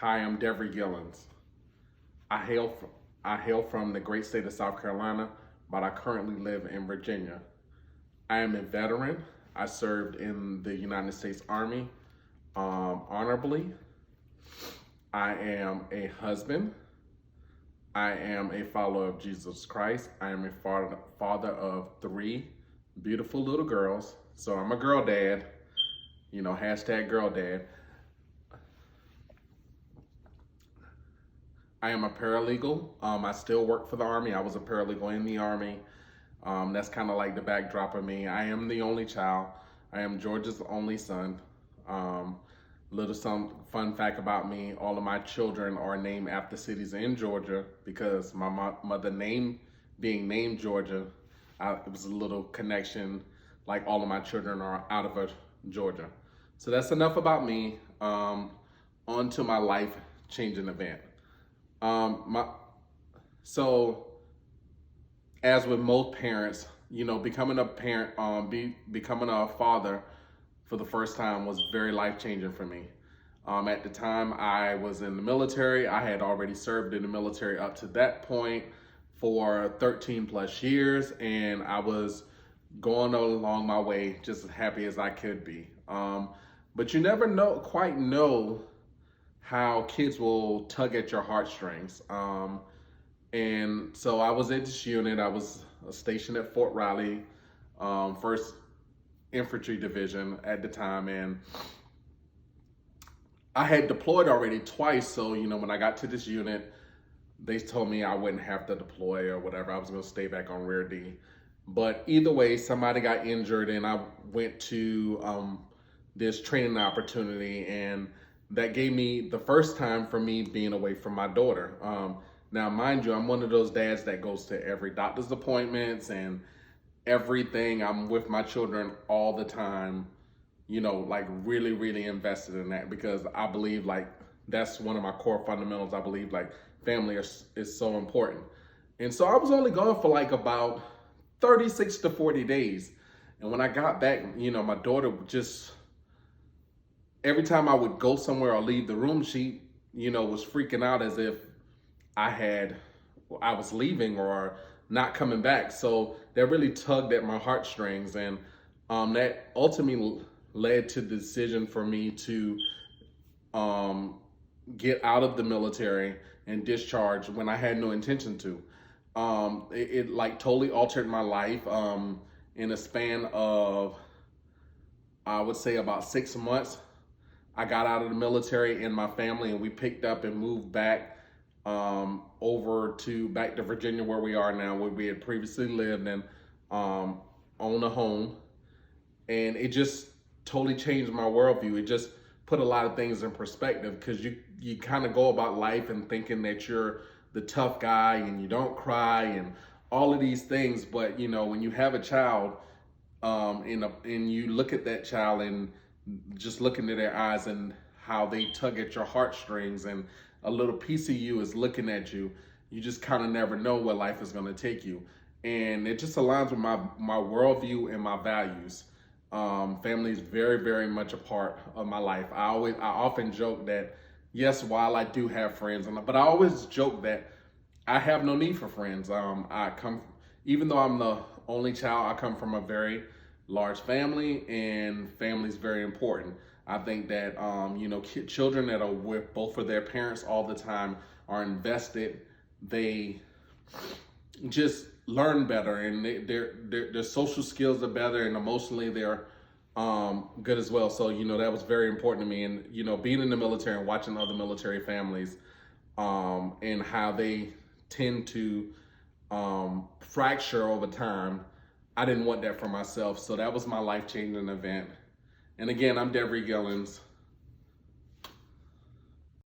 Hi, I'm Devery Gillens. I hail from the great state of South Carolina, but I currently live in Virginia. I am a veteran. I served in the United States Army honorably. I am a husband. I am a follower of Jesus Christ. I am a father of three beautiful little girls. So I'm a girl dad, hashtag girl dad. I am a paralegal. I still work for the Army. I was a paralegal in the Army. That's kind of like the backdrop of me. I am the only child. I am Georgia's only son. Um, some fun fact about me, all of my children are named after cities in Georgia because my mother being named Georgia, it was a little connection, like all of my children are out of Georgia. So that's enough about me. On to my life changing event. Um, my, so as with most parents, becoming a parent, becoming a father for the first time was very life changing for me. At the time I was in the military, I had already served in the military up to that point for 13 plus years, and I was going along my way just as happy as I could be. But you never quite know how kids will tug at your heartstrings. And so I was at this unit. I was stationed at Fort Riley, 1st Infantry Division at the time, and I had deployed already twice. So when I got to this unit, they told me I wouldn't have to deploy or whatever. I was going to stay back on Rear D. But either way, somebody got injured, and I went to this training opportunity, and that gave me the first time for me being away from my daughter. Now, mind you, I'm one of those dads that goes to every doctor's appointments and everything. I'm with my children all the time, like really, really invested in that because I believe like that's one of my core fundamentals. I believe like family is so important. And so I was only gone for like about 36 to 40 days. And when I got back, my daughter just, every time I would go somewhere or leave the room, she, was freaking out as if I was leaving or not coming back. So that really tugged at my heartstrings, and that ultimately led to the decision for me to get out of the military and discharge when I had no intention to. It like totally altered my life in a span of, I would say, about 6 months. I got out of the military and my family, and we picked up and moved back back to Virginia, where we are now, where we had previously lived, and own a home. And it just totally changed my worldview. It just put a lot of things in perspective because you kind of go about life and thinking that you're the tough guy and you don't cry and all of these things. But when you have a child, and you look at that child and just look into their eyes and how they tug at your heartstrings, and a little piece of you is looking at you, you just kind of never know where life is going to take you. And it just aligns with my worldview and my values. Family is very, very much a part of my life. I often joke that, yes, while I do have friends, but I always joke that I have no need for friends. Even though I'm the only child, I come from a very large family, and family is very important. I think that children that are with both of their parents all the time are invested. They just learn better, and their social skills are better, and emotionally they're good as well. So that was very important to me, and being in the military and watching other military families and how they tend to fracture over time. I didn't want that for myself, so that was my life-changing event. And again, I'm Devery Gillens.